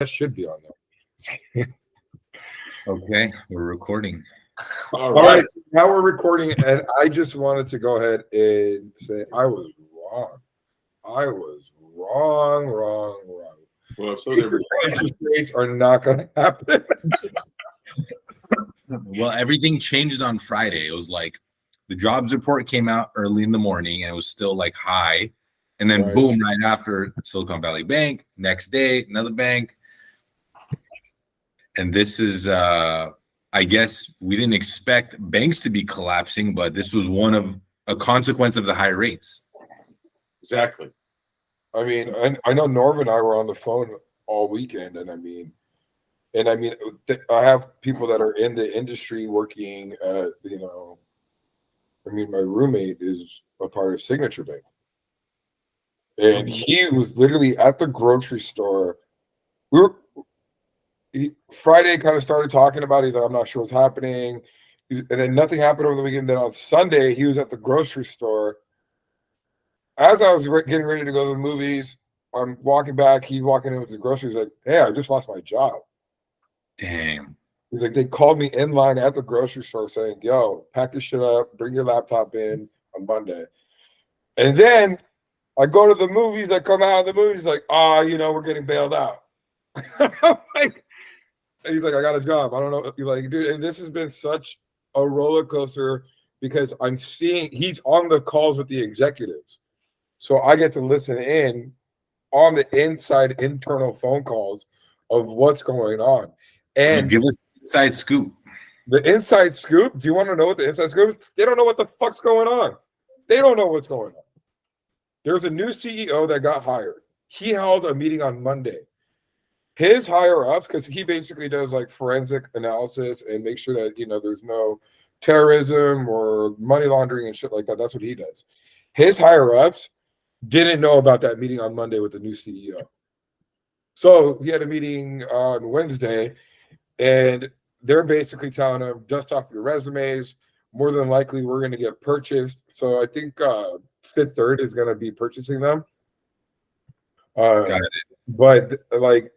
That should be on there. Okay, we're recording. All right, so now we're recording, and I just wanted to go ahead and say I was wrong. I was wrong. Well, so they're interest rates are not going to happen. Well, everything changed on Friday. It was like the jobs report came out early in the morning, and it was still like high. And then boom, right after Silicon Valley Bank, next day, another bank. And this is, I guess we didn't expect banks to be collapsing, but this was a consequence of the high rates. exactly. I mean, I know Norm and I were on the phone all weekend, and I mean, I have people that are in the industry working at, I mean, my roommate is a part of Signature Bank. And he was literally at the grocery store. Friday kind of started talking about it. He's like, I'm not sure what's happening. And then nothing happened over the weekend. Then on Sunday, he was at the grocery store. As I was getting ready to go to the movies, I'm walking back. He's walking in with the groceries. Like, hey, I just lost my job. Damn. He's like, they called me in line at the grocery store saying, yo, pack your shit up, bring your laptop in on Monday. And then I go to the movies, I come out of the movies like, we're getting bailed out. He's like, I got a job. I don't know. He's like, dude, and this has been such a roller coaster because I'm seeing he's on the calls with the executives. So I get to listen in on the internal phone calls of what's going on. And give us the inside scoop. The inside scoop? Do you want to know what the inside scoop is? They don't know what the fuck's going on. They don't know what's going on. There's a new CEO that got hired. He held a meeting on Monday. His higher ups, because he basically does like forensic analysis and make sure that there's no terrorism or money laundering and shit like that. That's what he does. His higher ups didn't know about that meeting on Monday with the new CEO. So he had a meeting on Wednesday, and they're basically telling him, dust off your resumes. More than likely, we're going to get purchased. So I think Fifth Third is going to be purchasing them. Got it. But like,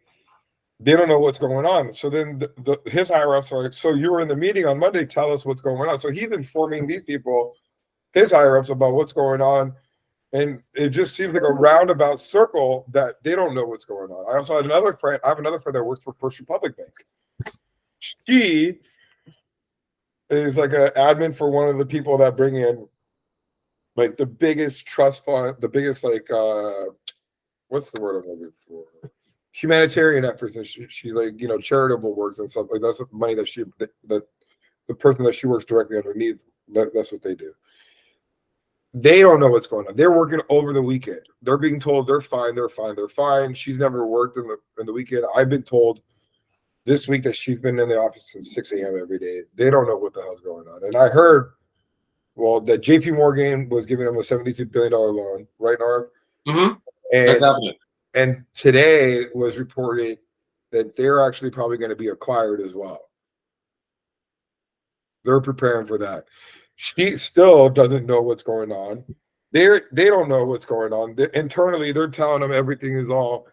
they don't know what's going on. So then his higher ups are like, so you were in the meeting on Monday, tell us what's going on. So he's informing these people, his higher ups, about what's going on. And it just seems like a roundabout circle that they don't know what's going on. I also had another friend. I have another friend that works for First Republic Bank. She is like an admin for one of the people that bring in like the biggest trust fund, the biggest what's the word I'm looking for? Humanitarian efforts. And she like charitable works and stuff like that's the money that the person that she works directly underneath. That's what they do. They don't know what's going on. They're working over the weekend. They're being told they're fine. She's never worked in the weekend. I've been told this week that she's been in the office since 6 a.m. every day. They don't know what the hell's going on. And I heard, that JP Morgan was giving them a $72 billion loan, right, Norm? Mm-hmm. And that's happening. And today was reported that they're actually probably going to be acquired as well. They're preparing for that. She still doesn't know what's going on. They don't know what's going on. Internally, they're telling them everything is all,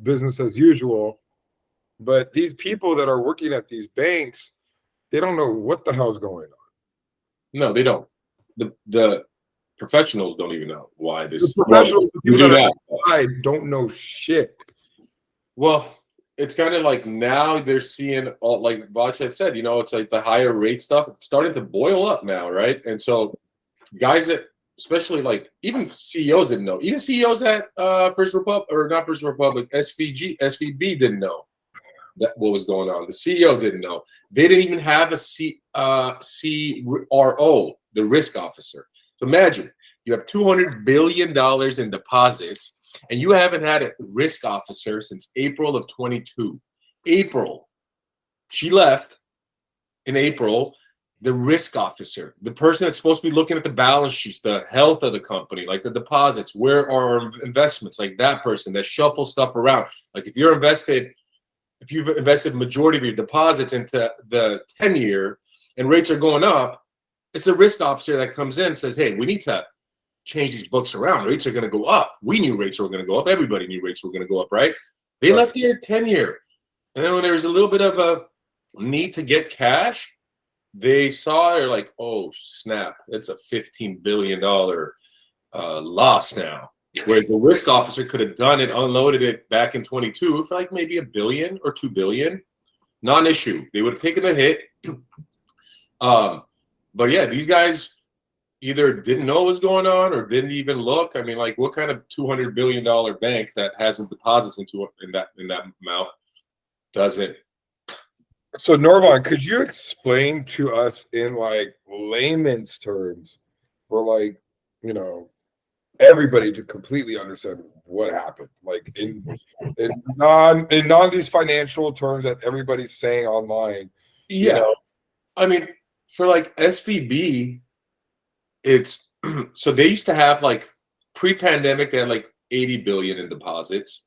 business as usual. But these people that are working at these banks, they don't know what the hell's going on. No, they don't. The professionals don't even know why this. The professionals, don't know shit. Well, it's kind of like now they're seeing all, like Bullsh has said, it's like the higher rate stuff. It's starting to boil up now, right? And so guys that, especially like even CEOs didn't know. Even CEOs at First Republic, or not First Republic, SVB didn't know that what was going on. The CEO didn't know. They didn't even have a CRO, the risk officer. So imagine you have $200 billion in deposits, and you haven't had a risk officer since April of 22. April. She left in April. The risk officer, the person that's supposed to be looking at the balance sheets, the health of the company, like the deposits, where are our investments, like that person that shuffles stuff around. Like if you've invested majority of your deposits into the 10-year and rates are going up, it's a risk officer that comes in and says, hey, we need to change these books around. Rates are going to go up. We knew rates were going to go up. Everybody knew rates were going to go up, right? They left here 10-year. And then when there was a little bit of a need to get cash, they saw, they're like, oh, snap, it's a $15 billion loss now. Where the risk officer could have done it, unloaded it back in 22 for like maybe $1 billion or $2 billion. Non-issue. They would have taken a hit. But yeah, these guys either didn't know what was going on or didn't even look. I mean, like, what kind of $200 billion bank that hasn't deposits in that amount doesn't? So Norvon, could you explain to us in like layman's terms, for like, you know, everybody to completely understand what happened, like in non these financial terms that everybody's saying online? Yeah, you know? I mean, for like SVB, it's so they used to have like pre-pandemic, they had like 80 billion in deposits.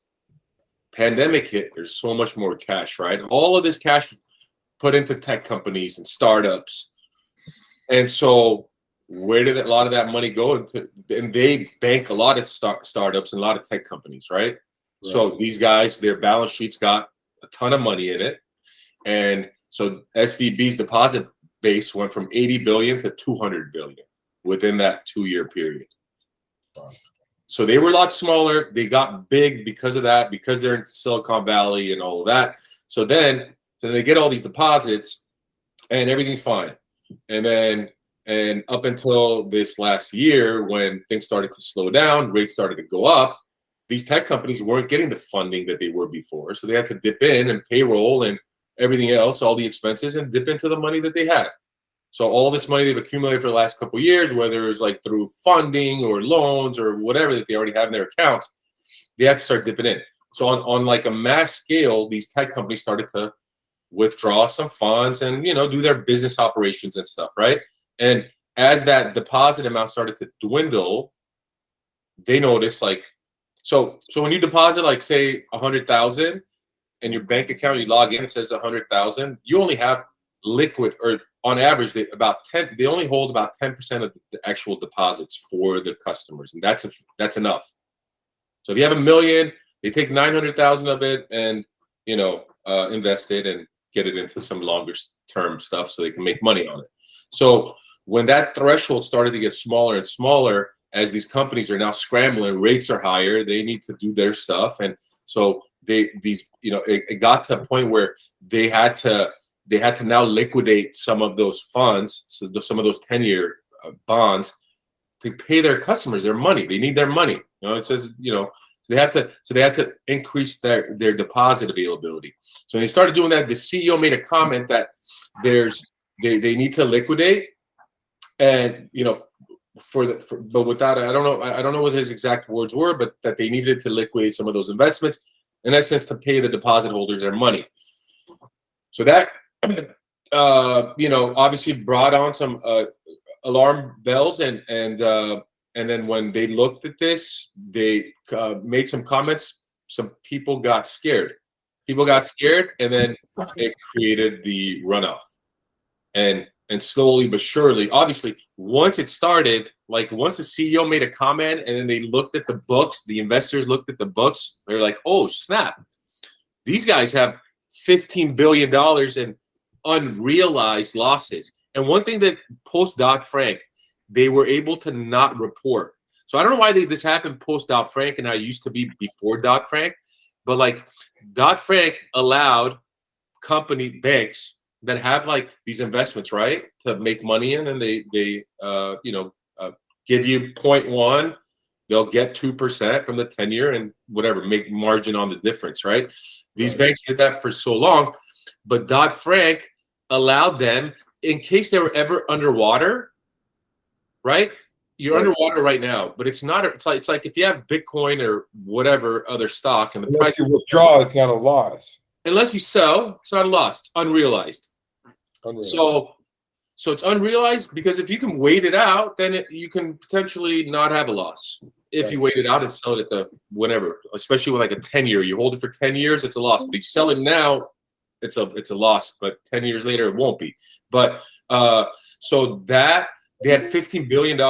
Pandemic hit, there's so much more cash, right? All of this cash was put into tech companies and startups. And so where did a lot of that money go into? And they bank a lot of startups and a lot of tech companies, right? So these guys, their balance sheets got a ton of money in it. And so SVB's deposit base went from 80 billion to 200 billion within that 2-year period. So they were a lot smaller. They got big because of that, because they're in Silicon Valley and all of that. So then they get all these deposits and everything's fine. And up until this last year, when things started to slow down, rates started to go up, these tech companies weren't getting the funding that they were before. So they had to dip in and payroll and everything else, all the expenses, and dip into the money that they had. So all this money they've accumulated for the last couple of years, whether it's like through funding or loans or whatever that they already have in their accounts, they have to start dipping in. So on like a mass scale, these tech companies started to withdraw some funds and, you know, do their business operations and stuff, right? And as that deposit amount started to dwindle, they noticed like, so when you deposit like say 100,000 in your bank account, you log in, it says 100,000, you only have liquid, or on average, they only hold about 10% of the actual deposits for the customers, and that's enough. So if you have $1 million, they take 900,000 of it and, you know, invest it and get it into some longer term stuff so they can make money on it. So when that threshold started to get smaller and smaller, as these companies are now scrambling, rates are higher, they need to do their stuff, and so it got to a point where they had to now liquidate some of those funds, so some of those 10-year bonds, to pay their customers their money. They need their money. You know, it says, you know, so they had to increase their deposit availability. So when they started doing that, the CEO made a comment that they need to liquidate, and, you know, but without, I don't know what his exact words were, but that they needed to liquidate some of those investments, in that sense, to pay the deposit holders their money. So that, you know, obviously brought on some alarm bells, and then when they looked at this, they made some comments. Some people got scared. And then it created the runoff. And slowly but surely, obviously, once it started, like once the CEO made a comment and then they looked at the books, the investors looked at the books, they're like, oh, snap. These guys have $15 billion in unrealized losses. And one thing that post Dodd-Frank, they were able to not report. So I don't know why this happened post Dodd-Frank and how it used to be before Dodd-Frank, but like Dodd-Frank allowed banks that have like these investments, right, to make money in, and they you know, give you 0.1, they'll get 2% from the 10-year and whatever, make margin on the difference, right? These banks did that for so long, but Dodd-Frank allowed them, in case they were ever underwater, right? You're underwater right now, but it's not. It's like if you have Bitcoin or whatever other stock, and the Unless you withdraw, it's not a loss. Unless you sell, it's not a loss. It's unrealized. So it's unrealized, because if you can wait it out, then you can potentially not have a loss. If you wait it out and sell it at the whatever, especially with like a 10-year, you hold it for 10 years, it's a loss. But if you sell it now, it's a loss. But 10 years later, it won't be. But so that they had $15 billion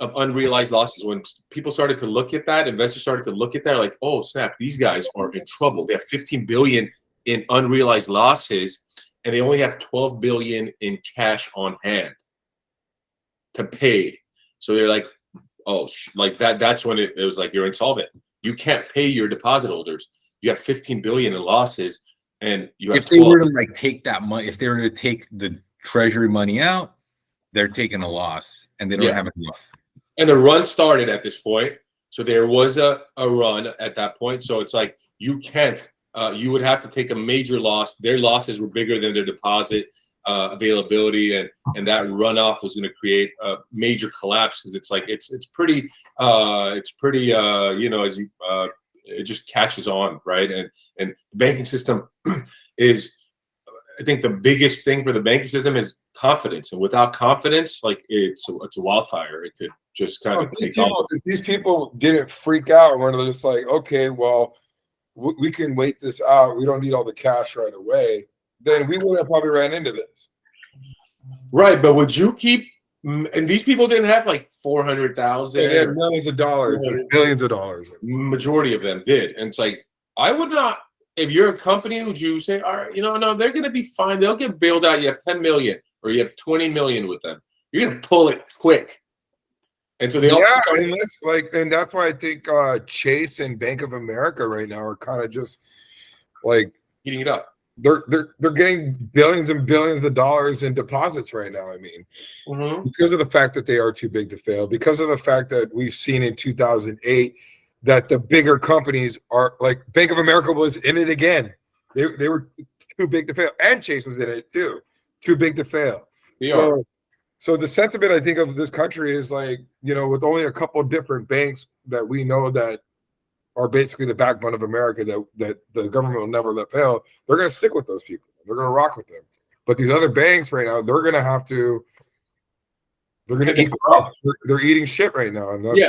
of unrealized losses. When people started to look at that, investors started to look at that, like, oh snap, these guys are in trouble. They have 15 billion in unrealized losses, and they only have 12 billion in cash on hand to pay. So they're like, oh, like that's when it was like, you're insolvent. You can't pay your deposit holders. You have 15 billion in losses, and you have if they were to like take that money, if they were to take the treasury money out, they're taking a loss, and they don't have enough. And the run started at this point. So there was a run at that point. So it's like, you can't, you would have to take a major loss. Their losses were bigger than their deposit availability. And that runoff was going to create a major collapse, because it's like, it's pretty, you know, as you, it just catches on, right? And the banking system is, I think the biggest thing for the banking system is confidence. And without confidence, like it's a wildfire. It could just kind of take off. If these people didn't freak out when they're just like, okay, well, we can wait this out. We don't need all the cash right away. Then we would have probably ran into this. Right, but would you keep? And these people didn't have like 400,000. They had millions of dollars, or billions of dollars. Majority of them did, and it's like, I would not. If you're a company, would you say, all right, you know, no, they're going to be fine. They'll get bailed out. You have 10 million or you have 20 million with them. You're going to pull it quick. And so they all, and that's why I think Chase and Bank of America right now are kind of just like eating it up. They're getting billions and billions of dollars in deposits right now. I mean, because of the fact that they are too big to fail, because of the fact that we've seen in 2008 that the bigger companies are like Bank of America was in it again. They were too big to fail, and Chase was in it too, too big to fail. So the sentiment, I think, of this country is like, you know, with only a couple different banks that we know that are basically the backbone of America, that the government will never let fail, they're going to stick with those people. They're going to rock with them. But these other banks right now, they're going to have to. They're going to eat crap. They're eating shit right now, and that's,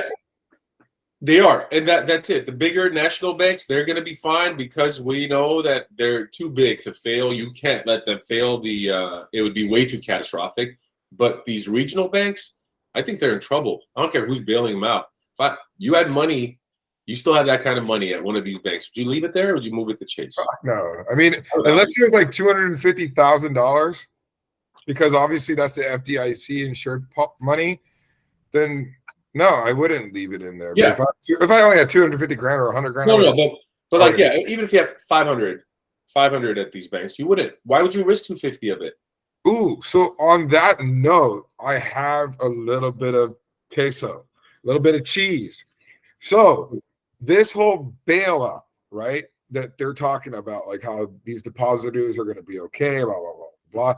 they are, and that's it. The bigger national banks, they're going to be fine, because we know that they're too big to fail. You can't let them fail. It would be way too catastrophic. But these regional banks, I think they're in trouble. I don't care who's bailing them out. If you had money, you still have that kind of money at one of these banks, would you leave it there, or would you move it to Chase? No, I mean, unless it was like $250,000, because obviously that's the FDIC insured money, then. No, I wouldn't leave it in there. Yeah. But if I only had 250 grand or 100 grand. But like, yeah, even if you have 500 at these banks, you wouldn't. Why would you risk 250 of it? Ooh, so on that note, I have a little bit of queso, a little bit of cheese. So this whole bailout, right, that they're talking about, like how these depositors are going to be okay, blah, blah, blah, blah.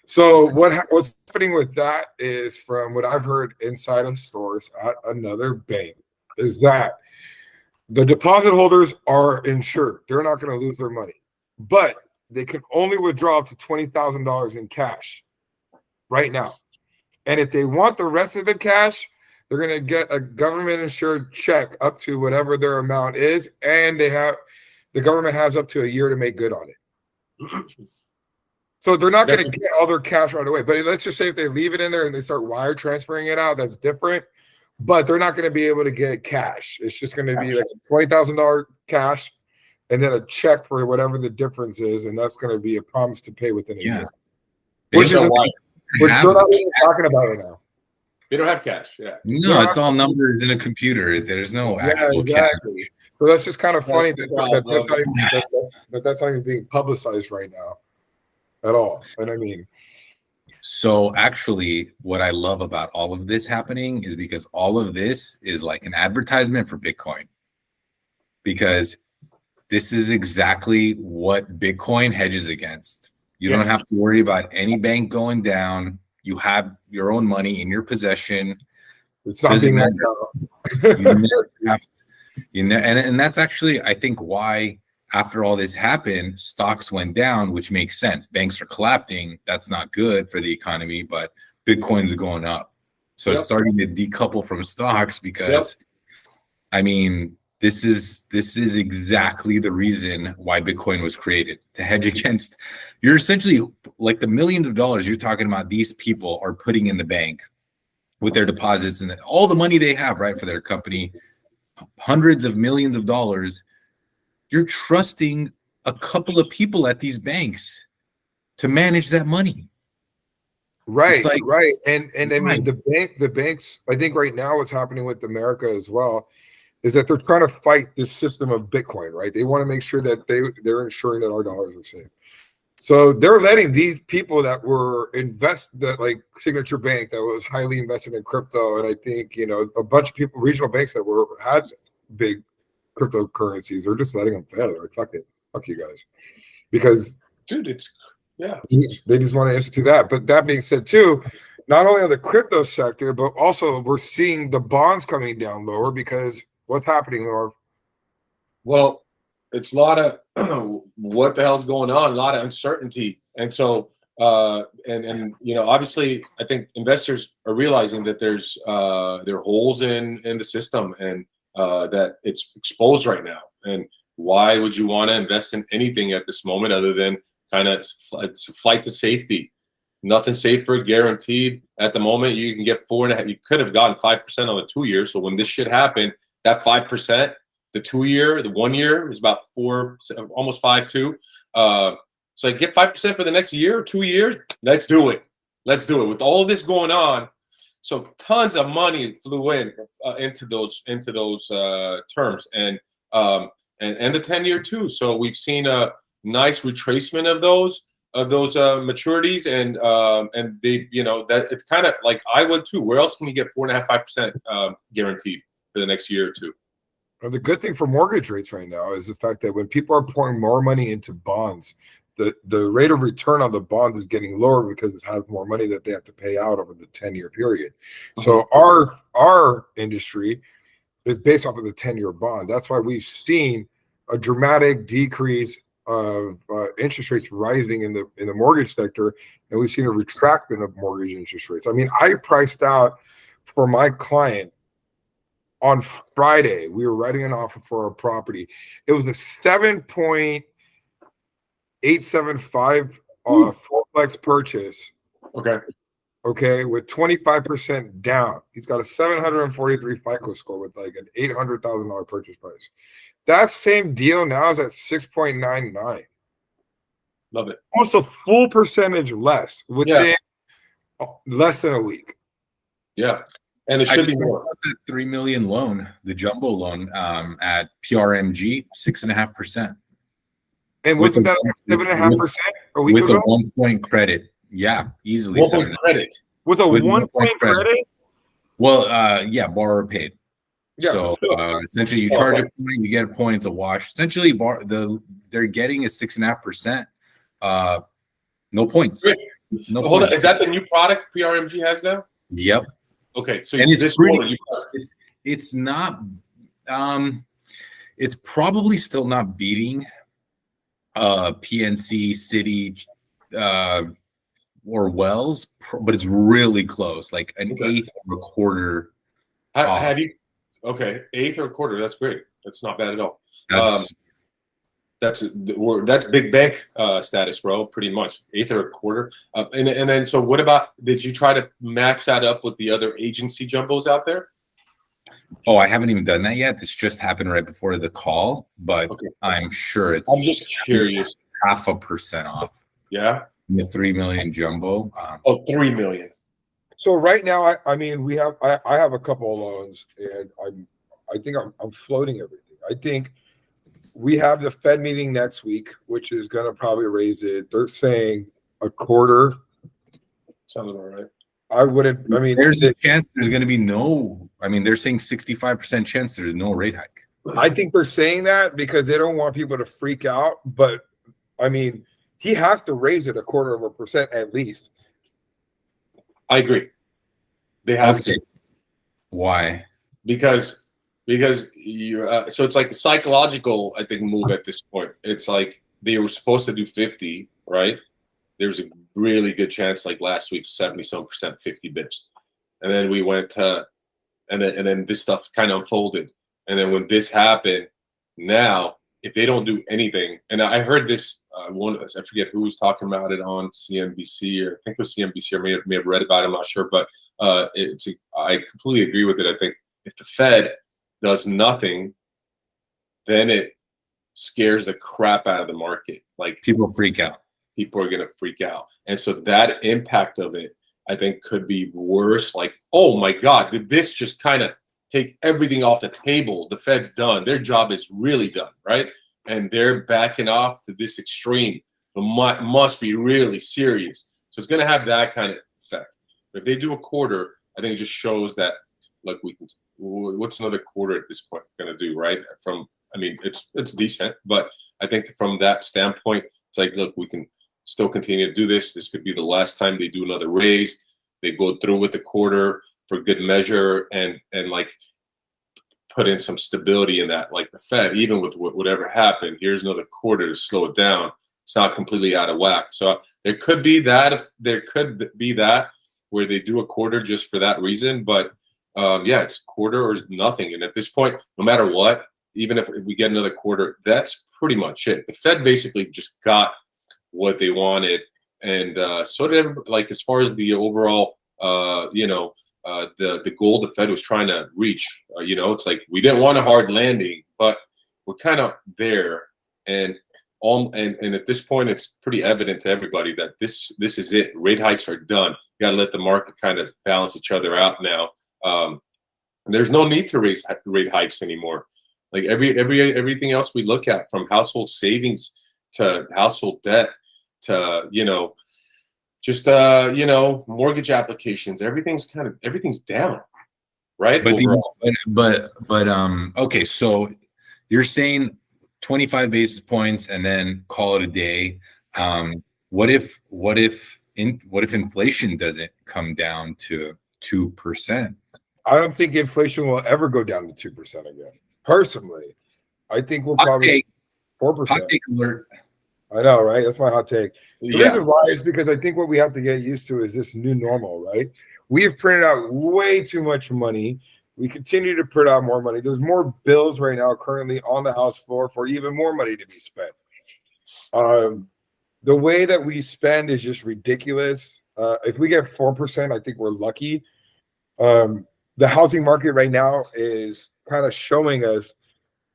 So what's happening with that is, from what I've heard inside of stores at another bank, is that the deposit holders are insured. They're not going to lose their money, but they can only withdraw up to $20,000 in cash right now. And if they want the rest of the cash, they're going to get a government insured check up to whatever their amount is. And the government has up to a year to make good on it. So they're not going to get all their cash right away. But let's just say if they leave it in there and they start wire transferring it out, that's different. But they're not going to be able to get cash. It's just going to be like $20,000 cash and then a check for whatever the difference is. And that's going to be a promise to pay within a year. Which they're not even talking about it now. They don't have cash. Yeah. No, it's all numbers in a computer. There's no actual cash. So that's just kind of funny that that's not even being publicized right now. At all. And I mean, so actually what I love about all of this happening is because all of this is like an advertisement for Bitcoin, because this is exactly what Bitcoin hedges against. You don't have to worry about any bank going down. You have your own money in your possession. It's not being and that's actually, I think, why after all this happened, stocks went down, which makes sense. Banks are collapsing. That's not good for the economy, but Bitcoin's going up. So it's starting to decouple from stocks, because I mean, this is exactly the reason why Bitcoin was created, to hedge against. You're essentially like the millions of dollars you're talking about, these people are putting in the bank with their deposits and all the money they have, right, for their company, hundreds of millions of dollars. You're trusting a couple of people at these banks to manage that money. Right, It's like, right. And I mean right. the banks, I think right now what's happening with America as well is that they're trying to fight this system of Bitcoin, right? They want to make sure that they're ensuring that our dollars are safe. So they're letting these people that were that like Signature Bank that was highly invested in crypto, and I think a bunch of people, regional banks that had big cryptocurrencies, they're just letting them fail. They're like, fuck it, fuck you guys, because Dude, it's yeah. they just want to institute that. But that being said, too, not only on the crypto sector, but also we're seeing the bonds coming down lower because what's happening, Laura? Well, it's a lot of what the hell's going on, a lot of uncertainty. And so obviously I think investors are realizing that there are holes in the system, and that it's exposed right now. And why would you want to invest in anything at this moment other than kind of it's a flight to safety? Nothing safer, guaranteed. At the moment, you can get 4.5. You could have gotten 5% on the 2 years. So when this shit happened, that 5%, the 2 year, the 1 year was about 4, almost 5.2. So get 5% for the next year, 2 years. Let's do it. Let's do it. With all this going on, so tons of money flew into those terms, and the 10-year too. So we've seen a nice retracement of those maturities, and they that it's kind of like I would too. Where else can you get 4.5-5% guaranteed for the next year or two? Well, the good thing for mortgage rates right now is the fact that when people are pouring more money into bonds, the rate of return on the bond is getting lower because it has more money that they have to pay out over the 10-year period. So our industry is based off of the 10-year bond. That's why we've seen a dramatic decrease of interest rates rising in the mortgage sector, and we've seen a retraction of mortgage interest rates. I mean, I priced out for my client on Friday. We were writing an offer for a property. It was a 7.875 fourplex purchase. Okay, with 25% down. He's got a 743 FICO score with like an $800,000 purchase price. That same deal now is at 6.99. Love it. Almost a full percentage less within less than a week. Yeah. And it should be more. The $3 million loan, the jumbo loan, at PRMG, 6.5%. And wasn't that 7.5% a week ago? With a 1 point credit. Yeah, easily 1 point credit. With a 1 point credit? Well, borrower paid. Yeah, so essentially, you charge a point, you get a point. It's a wash. Essentially, they're getting is 6.5%. No points. No Hold points. on, is that the new product PRMG has now? Yep. Okay, so and it's not. It's probably still not beating PNC, City, or Wells, but it's really close, like an eighth or a quarter. Have you? Okay, eighth or a quarter. That's great. That's not bad at all. That's big bank status, bro. Pretty much eighth or a quarter. And then so what about? Did you try to match that up with the other agency jumbos out there? Oh, I haven't even done that yet. This just happened right before the call, but I'm sure it's. I'm just curious. 0.5% off. Yeah. The 3 million jumbo. 3 million. So right now, I mean, I have a couple of loans, and I think I'm floating everything. I think we have the Fed meeting next week, which is going to probably raise it. They're saying a quarter. Sounds about right. There's a chance there's going to be no. I mean, they're saying 65% chance there's no rate hike. I think they're saying that because they don't want people to freak out. But I mean, he has to raise it 0.25% at least. I agree. They have to. Why? Because you. So it's like a psychological, I think, move at this point. It's like they were supposed to do 50, right? There's a really good chance, like last week, 70-some%, 50 bips, and then we went to, and then this stuff kind of unfolded, and then when this happened, now if they don't do anything, and I heard this I forget who was talking about it on CNBC, or I think it was CNBC, or may have read about it. I'm not sure, but I completely agree with it. I think if the Fed does nothing, then it scares the crap out of the market. Like, People freak out. people are going to freak out, and so that impact of it, I think, could be worse. Like, oh my God, did this just kind of take everything off the table? The Fed's done. Their job is really done, right? And they're backing off to this extreme. It must be really serious. So it's going to have that kind of effect. If they do a quarter, I think it just shows that, look, what's another quarter at this point going to do, right? It's decent, but I think from that standpoint, it's like, look, we can still continue to do this. This could be the last time they do another raise. They go through with the quarter for good measure, and like put in some stability in that. Like the Fed, even with whatever happened, here's another quarter to slow it down. It's not completely out of whack. So there could be that. Where they do a quarter just for that reason. But it's quarter or nothing. And at this point, no matter what, even if we get another quarter, that's pretty much it. The Fed basically just got what they wanted, and so did everybody. Like, as far as the overall, the goal the Fed was trying to reach. It's like, we didn't want a hard landing, but we're kind of there, and at this point, it's pretty evident to everybody that this is it. Rate hikes are done. You got to let the market kind of balance each other out now. There's no need to raise rate hikes anymore. Like everything else we look at, from household savings to household debt to mortgage applications, everything's down, right? Okay, so you're saying 25 basis points and then call it a day. What if inflation doesn't come down to 2%? I don't think inflation will ever go down to 2% again. Personally, I think we'll probably 4%. Hot take alert. I know, right? That's my hot take. The Yeah. reason why is because I think what we have to get used to is this new normal, right? We've printed out way too much money. We continue to print out more money. There's more bills right now currently on the House floor for even more money to be spent. The way that we spend is just ridiculous. If we get 4%, I think we're lucky. The housing market right now is kind of showing us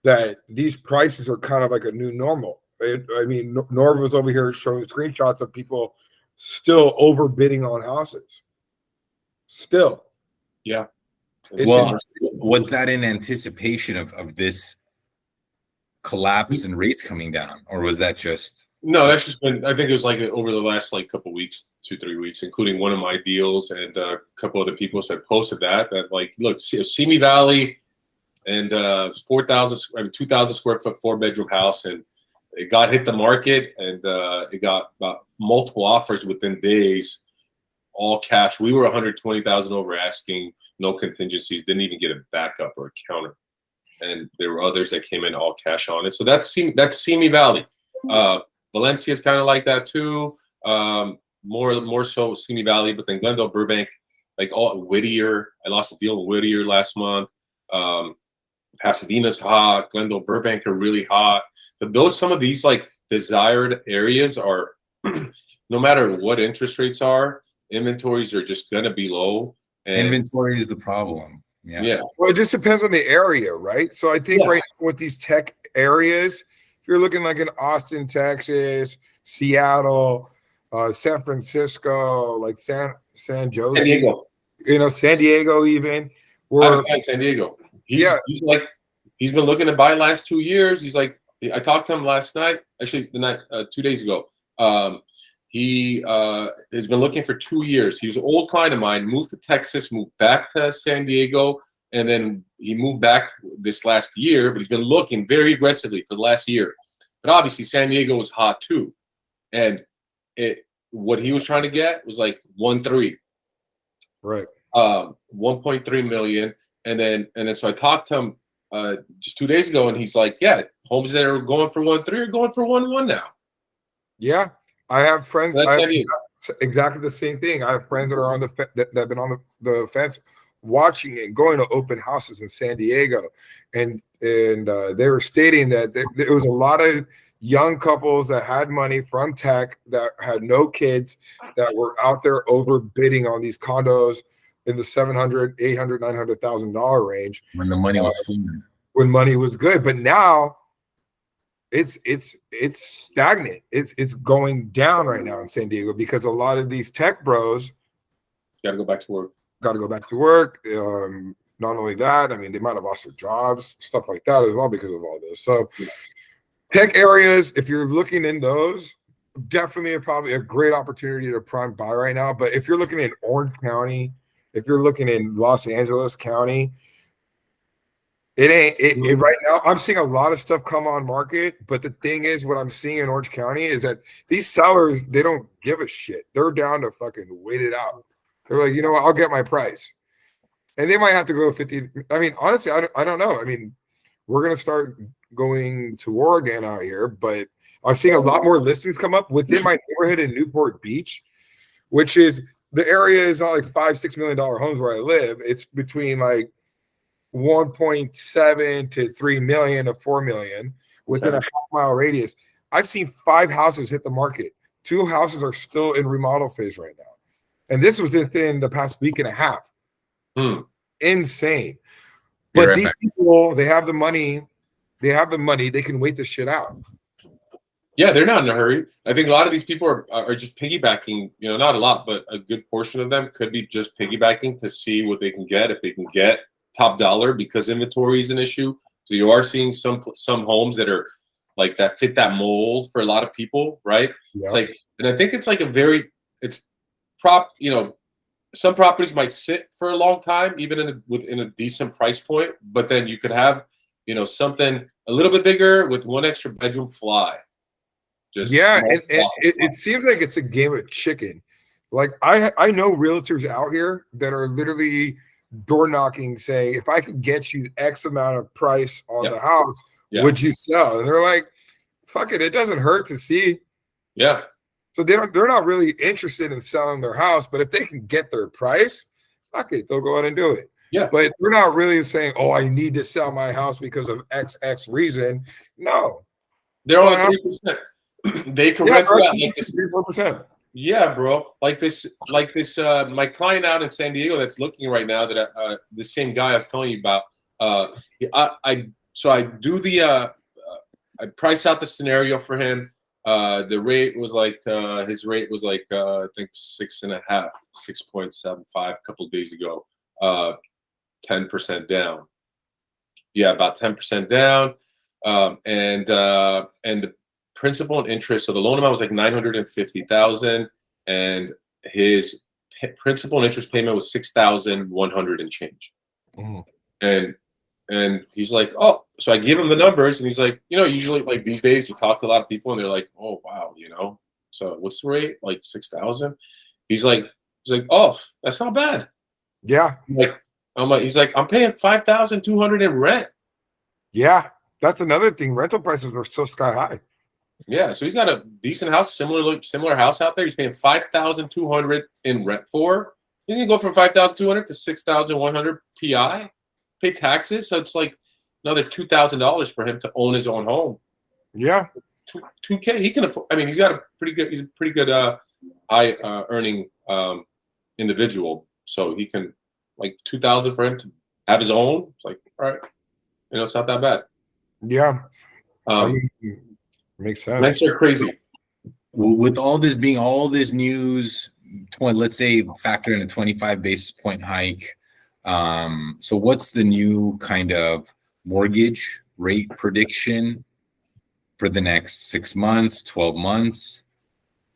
that these prices are kind of like a new normal. Norv was over here showing screenshots of people still overbidding on houses. Still. Yeah. Well, was that in anticipation of this collapse and rates coming down, or was that just? No, that's just been, I think it was like over the last couple weeks, 2-3 weeks, including one of my deals and a couple other people. So I posted that like, look, Simi Valley, and 2,000 square foot 4-bedroom house, and it got hit the market, and it got about multiple offers within days, all cash. We were 120,000 over asking, no contingencies, didn't even get a backup or a counter, and there were others that came in all cash on it. So that's Simi Valley. Valencia is kind of like that too. More so Simi Valley, but then Glendale, Burbank, like all Whittier. I lost a deal in Whittier last month. Pasadena's hot. Glendale, Burbank are really hot. But some of these like desired areas are, no matter what interest rates are, inventories are just gonna be low. And Inventory is the problem. Yeah. Well, it just depends on the area, right? So I think right now with these tech areas, if you're looking like in Austin, Texas, Seattle, San Francisco, like San Jose, San Diego. San Diego even. I like San Diego. He's been looking to buy last 2 years. He's like, I talked to him last night, actually 2 days ago. He has been looking for 2 years. He was an old client of mine, moved to Texas, moved back to San Diego, and then he moved back this last year, but he's been looking very aggressively for the last year. But obviously San Diego was hot too. And what he was trying to get was like 1.3. Right. 1.3 million. And then so I talked to him just 2 days ago, and he's like, yeah, homes that are going for 1.3 are going for 1.1 now. Yeah. I have friends. Exactly the same thing. I have friends that are on that have been on the fence, watching it, going to open houses in San Diego, and they were stating that there was a lot of young couples that had money from tech that had no kids that were out there overbidding on these condos in the 700, 800, $900,000 range when the money was flowing. when money was good. But now it's stagnant. It's going down right now in San Diego because a lot of these tech bros Got to go back to work. got to go back to work. Not only that, I mean, they might have lost their jobs, stuff like that as well because of all this. So tech areas, if you're looking in those, definitely probably a great opportunity to prime buy right now. But if you're looking in Orange County, if you're looking in Los Angeles County, it ain't it right now. I'm seeing a lot of stuff come on market, but the thing is, what I'm seeing in Orange County is that these sellers, they don't give a shit. They're down to fucking wait it out. They're like, you know what, I'll get my price. And they might have to go 50. I mean, honestly, I don't know. I mean, we're going to start going to war again out here, but I'm seeing a lot more listings come up within my neighborhood in Newport Beach, which is the area is not like $5-6 million homes where I live. It's between like 1.7 to 3 million to 4 million within a half-mile radius. I've seen 5 houses hit the market. 2 houses are still in remodel phase right now. And this was within the past week and a half. Insane. But Right these back. people, they have the money. They can wait this shit out. Yeah, they're not in a hurry. I think a lot of these people are just piggybacking, you know, not a lot, but a good portion of them could be just piggybacking to see what they can get, if they can get top dollar, because inventory is an issue. So you are seeing some homes that are like that fit that mold for a lot of people, right? Yeah. It's like, and I think it's like you know, some properties might sit for a long time, even within a decent price point, but then you could have, you know, something a little bit bigger with one extra bedroom fly. Just it seems like it's a game of chicken. Like I know realtors out here that are literally door knocking saying, if I could get you X amount of price on the house, would you sell? And they're like, fuck it, it doesn't hurt to see. Yeah. So they're not really interested in selling their house, but if they can get their price, fuck it, they'll go out and do it. Yeah. But they're not really saying, oh, I need to sell my house because of X reason. No. They're only 3%. They can rent you out like this 3-4%. Yeah, bro. Like this, my client out in San Diego that's looking right now, that the same guy I was telling you about. I do the I price out the scenario for him. The rate was like his rate was like I think 6.5, 6.75 a couple of days ago. 10% down. Yeah, about 10% down. And the principal and interest. So the loan amount was like $950,000, and his principal and interest payment was $6,100 and change. And he's like, oh, so I give him the numbers, and he's like, you know, usually like these days you talk to a lot of people, and they're like, oh wow, you know, so what's the rate? Like 6,000. He's like, oh, that's not bad. Yeah. He's like, I'm paying $5,200 in rent. Yeah, that's another thing. Rental prices are so sky high. Yeah, so he's got a decent house, similar house out there. He's paying $5,200 in rent for. He's gonna go from $5,200 to $6,100 PI, pay taxes. So it's like another $2,000 for him to own his own home. Yeah, $2K. He can afford. I mean, he's a pretty good high earning individual. So he can, like, $2,000 for him to have his own. It's like, all right, you know, it's not that bad. Yeah. I mean, makes sense. Rents are crazy. With all this news, let's say factor in a 25 basis point hike. So what's the new kind of mortgage rate prediction for the next 6 months, 12 months?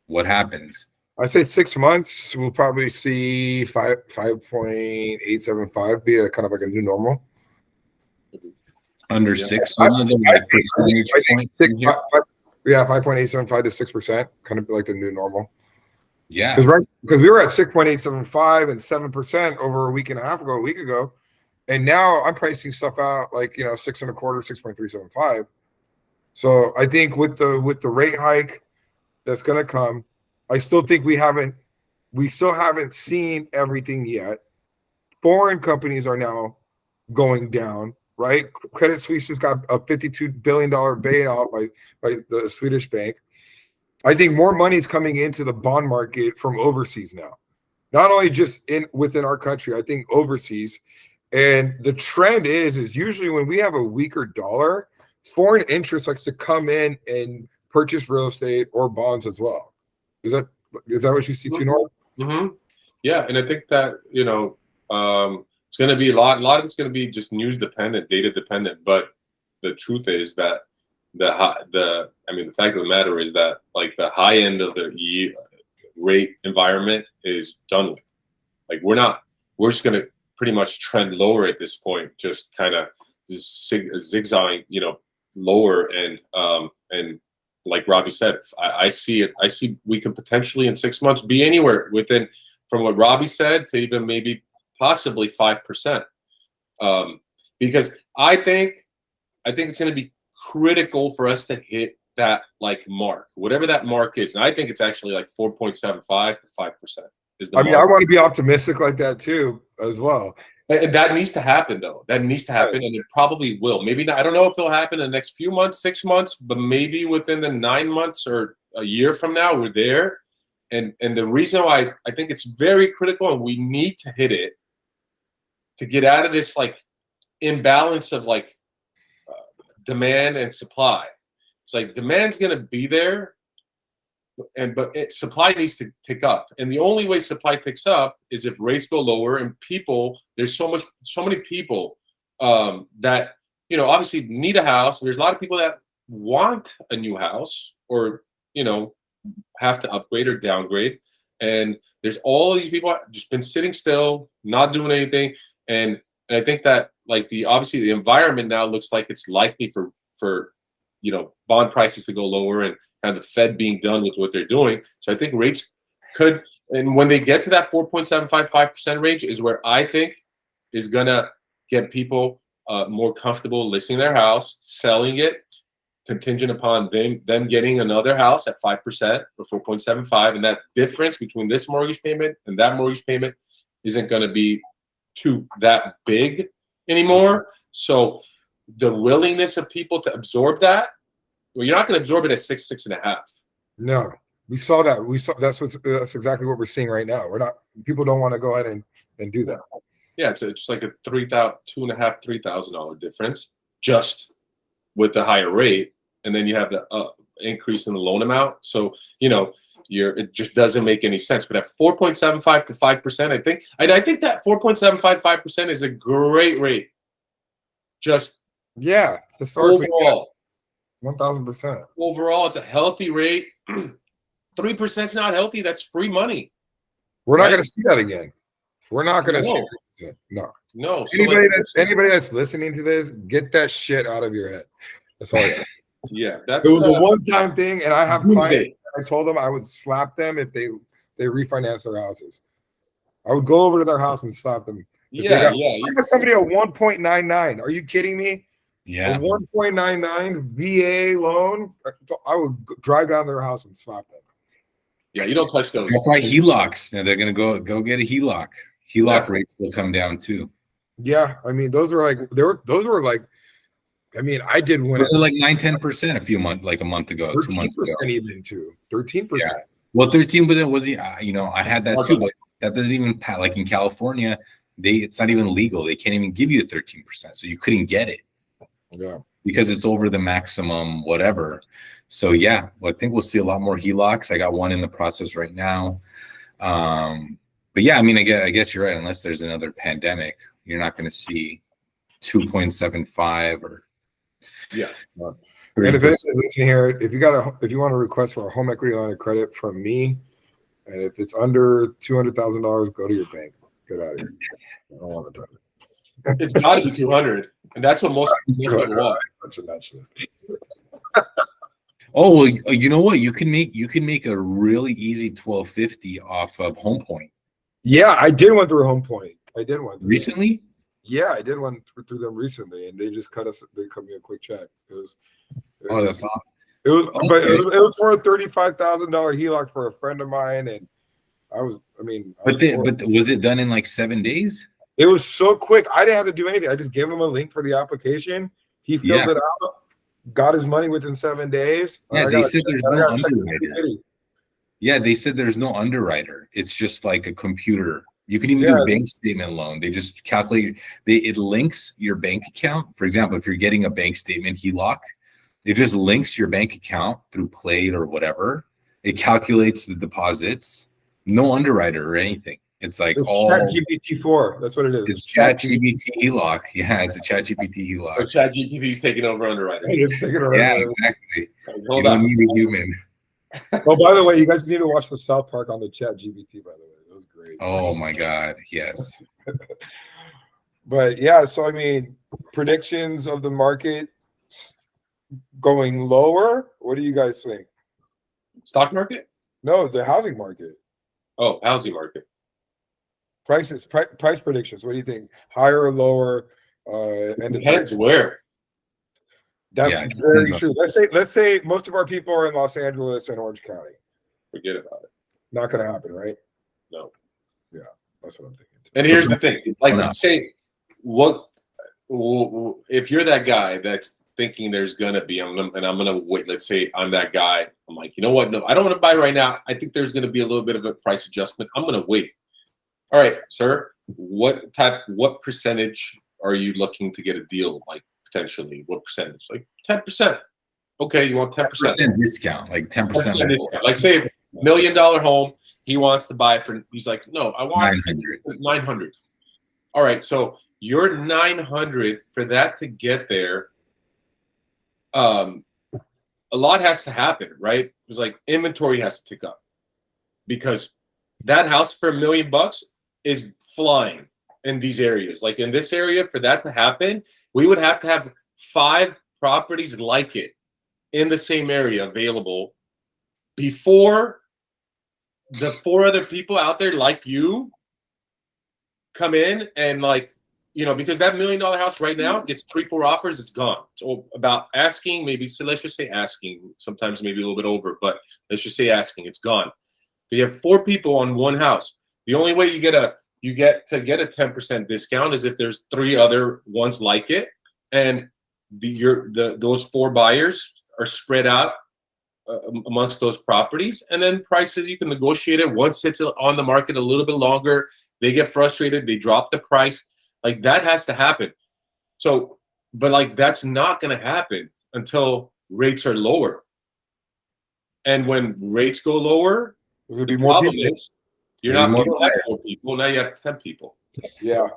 What happens? I say 6 months, we'll probably see 5.875 be a kind of like a new normal. Under 6, I like percentage point. 5.875 to 6%, kind of like the new normal. Yeah, because we were at 6.875 and 7% over a week and a half ago, a week ago, and now I'm pricing stuff out like, you know, 6.25, 6.375. So I think with the rate hike that's going to come, I still think we still haven't seen everything yet. Foreign companies are now going down. right? Credit Suisse just got a $52 billion bailout by the Swedish bank. I think more money is coming into the bond market from overseas now, not only just within our country. I think overseas, and the trend is usually when we have a weaker dollar, foreign interest likes to come in and purchase real estate or bonds as well. Is that what you see too, Norm? Mm-hmm. Yeah, and I think that it's going to be a lot of it's going to be just news dependent, data dependent. But the truth is that the fact of the matter is that like the high end of the rate environment is done with. Like we're just going to pretty much trend lower at this point, just kind of zigzagging, lower, and like Robbie said, I see we could potentially in 6 months be anywhere within, from what Robbie said, to even maybe possibly 5%, because I think it's going to be critical for us to hit that like mark, whatever that mark is, and I think it's actually like 4.75 to 5% is the. I want to be optimistic like that too, as well. And that needs to happen, though. That needs to happen, and it probably will. Maybe not. I don't know if it'll happen in the next few months, 6 months, but maybe within the 9 months or a year from now, we're there. And the reason why I think it's very critical, and we need to hit it to get out of this like imbalance of like demand and supply. It's like demand's going to be there, but supply needs to tick up, and the only way supply ticks up is if rates go lower and there's so many people that obviously need a house. There's a lot of people that want a new house or have to upgrade or downgrade, and there's all of these people just been sitting still, not doing anything, and I think that like the environment now looks like it's likely for bond prices to go lower and kind of the Fed being done with what they're doing. So I think rates could, and when they get to that 4.75-5% range is where I think is going to get people more comfortable listing their house, selling it, contingent upon them getting another house at 5% or 4.75. And that difference between this mortgage payment and that mortgage payment isn't going to be that big anymore. So the willingness of people to absorb that, well, you're not going to absorb it at 6.5. No, we saw that. That's exactly what we're seeing right now. People don't want to go ahead and do that. Yeah, it's like a $2,500-$3,000 difference just with the higher rate, and then you have the increase in the loan amount. So it just doesn't make any sense. But at 4.75 to 5%, I think that 4.75-5% is a great rate. Just historically, overall. 1,000%. Overall, it's a healthy rate. 3% is not healthy. That's free money. We're not going to see that again. We're not going to see 3%. No. So anybody that's listening to this, get that shit out of your head. That's all. Yeah, it was a one-time thing, and I have clients. I told them I would slap them if they refinance their houses. I would go over to their house and slap them. I got somebody at 1.99. Are you kidding me? Yeah. A 1.99 VA loan. I would drive down their house and slap them. Yeah, you don't touch those. That's why HELOCs. Now they're gonna go get a HELOC. HELOC rates will come down too. Yeah, I mean those were like I did when those were like 9-10% a month ago, 2 months ago. 13% even too. 13%. Yeah. Well, 13% was I had that too, but that doesn't even like in California, it's not even legal. They can't even give you the 13%, so you couldn't get it. Yeah, because it's over the maximum, whatever. So I think we'll see a lot more HELOCs. I got one in the process right now. But I guess you're right. Unless there's another pandemic, you're not going to see 2.75 or. Yeah. And if it's listening here, if you want to request for a home equity line of credit from me, and if it's under $200,000, go to your bank. Get out of here. I don't want to touch it. It's got to be 200, and that's what most people want. Oh, well, you know what? You can make a really easy 1250 off of HomePoint. Yeah, I did one through HomePoint. I did one recently. Yeah, I did one through them recently, and they just cut me a quick check. That's awesome. It was for a $35,000 HELOC for a friend of mine, and but was it done in like 7 days? It was so quick. I didn't have to do anything. I just gave him a link for the application. He filled it out, got his money within 7 days. Yeah, they said there's no underwriter. Yeah, they said there's no underwriter. It's just like a computer. You can even do a bank statement loan. They just calculate. It links your bank account. For example, if you're getting a bank statement HELOC, it just links your bank account through Plate or whatever. It calculates the deposits. No underwriter or anything. It's like all ChatGPT-4. That's what it is. It's ChatGPT HELOC. Yeah, it's a ChatGPT HELOC. So ChatGPT is taking over underwriting. Yeah, exactly. Hold you don't on. need a human. Oh, by the way, you guys need to watch the South Park on the ChatGPT. By the way, it was great. Oh my God, yes. But yeah, so I mean, predictions of the market going lower. What do you guys think? Stock market? No, the housing market. Oh, housing market. Prices, price predictions. What do you think? Higher or lower? And Depends where. That's very true. Let's say most of our people are in Los Angeles and Orange County. Forget about it. Not going to happen, right? No. Yeah, that's what I'm thinking. And here's the thing: like, say, what if you're that guy that's thinking there's gonna be, and I'm gonna wait. Let's say I'm that guy. I'm like, you know what? No, I don't want to buy right now. I think there's gonna be a little bit of a price adjustment. I'm gonna wait. All right, sir. What percentage are you looking to get a deal? Like potentially, what percentage? Like 10%. Okay, you want 10% discount, like 10% discount. Like say $1 million home, he wants to buy it for. He's like, no, I want 900. All right, so your 900 for that to get there. A lot has to happen, right? It's like inventory has to tick up because that house for $1 million is flying in these areas. Like in this area, for that to happen, we would have to have 5 properties like it in the same area available before the 4 other people out there like you come in and like, you know, because that $1 million house right now gets 3-4 offers, it's gone. So about asking, maybe, so let's just say asking, sometimes maybe a little bit over, but let's just say asking, it's gone. So you have 4 people on one house. The only way you get to get a 10% discount is if there's 3 other ones like it, and those 4 buyers are spread out amongst those properties, and then prices you can negotiate it. Once it's on the market a little bit longer, they get frustrated, they drop the price. Like that has to happen. So, but like that's not going to happen until rates are lower. And when rates go lower, there'll be more people. You don't have 4 people, now you have 10 people. Yeah.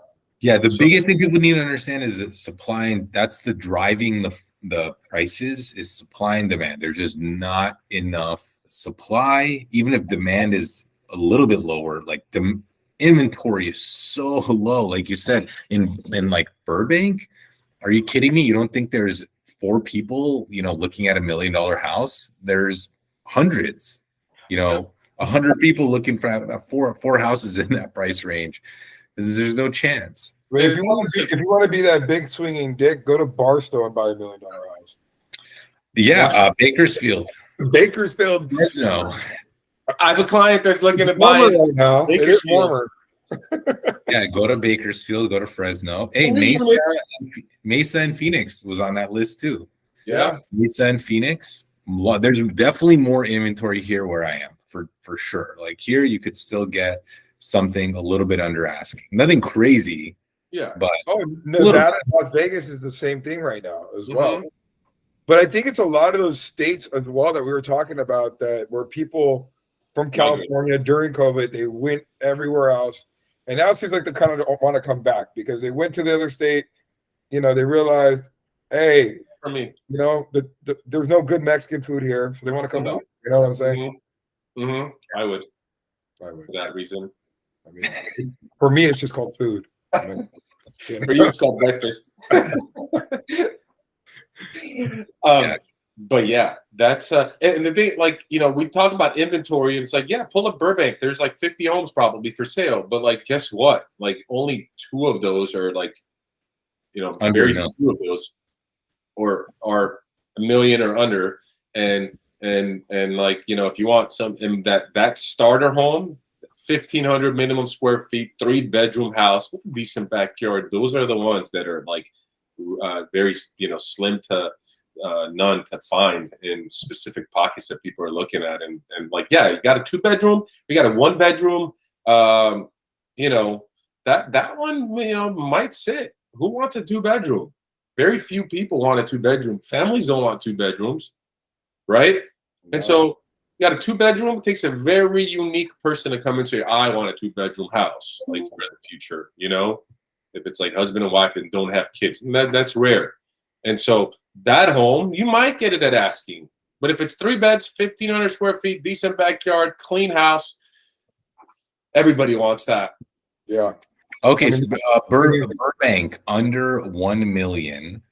Yeah, the biggest thing people need to understand is that supply, and that's the driving the prices is supply and demand. There's just not enough supply, even if demand is a little bit lower. Like the inventory is so low. Like you said, in like Burbank, are you kidding me? You don't think there's 4 people, you know, looking at $1 million house? There's hundreds, you know, 100 people looking for four houses in that price range. There's no chance. But if you want to be that big swinging dick, go to Barstow and buy $1 million house. Yeah, Bakersfield. Fresno. I have a client that's looking to buy it right now. It is warmer. Yeah, go to Bakersfield, go to Fresno. Hey, Mesa and Phoenix was on that list too. Yeah, Mesa and Phoenix. There's definitely more inventory here where I am for sure. Like here, you could still get something a little bit under asking. Nothing crazy. Yeah, but Nevada and Las Vegas is the same thing right now as well. But I think it's a lot of those states as well that we were talking about that where people from California during COVID, they went everywhere else. And now it seems like they kind of don't want to come back because they went to the other state. You know, they realized, hey, I mean, you know, there's no good Mexican food here. So they want to come back. You know what I'm saying? I would. For that reason. I mean, for me, it's just called food. I mean, for you, it's called breakfast. But yeah, that's and the thing, like, you know, we talk about inventory, and it's like, yeah, pull up Burbank. There's like 50 homes probably for sale, but like, guess what? Like, only 2 of those are like, you know, very few of those, or are $1 million or under, and like, you know, if you want some in that starter home, 1,500 minimum square feet, 3-bedroom house with a decent backyard. Those are the ones that are like very, slim to none to find in specific pockets that people are looking at. And like, yeah, you got a 2-bedroom, you got a 1-bedroom. That one, might sit. Who wants a 2-bedroom? Very few people want a 2-bedroom. Families don't want 2 bedrooms, right? And so you got a 2-bedroom. It takes a very unique person to come and say, I want a 2-bedroom house, like for the future, if it's like husband and wife and don't have kids. And that's rare. And so that home, you might get it at asking. But if it's 3 beds, 1,500 square feet, decent backyard, clean house, everybody wants that. Yeah. Okay, so Burbank, under 1 million,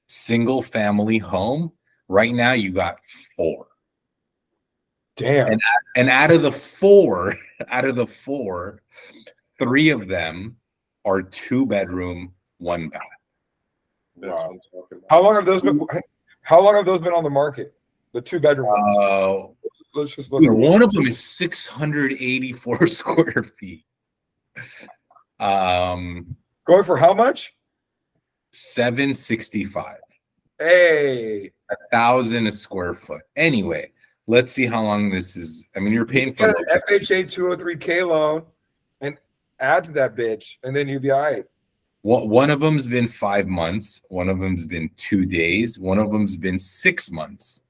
single family home. Right now, you got 4. Damn. And out of the four, 3 of them are 2-bedroom, 1 bath. Wow. How long have those been on the market? The 2-bedroom ones. Let's just look Dude, at one of them is 684 square feet. Going for how much? 765. Hey, 1,000 a square foot. Anyway, let's see how long this is. I mean, you're paying for an FHA 203K loan and add to that bitch, and then you'll be all right. One of them's been 5 months. One of them's been 2 days. One of them's been 6 months.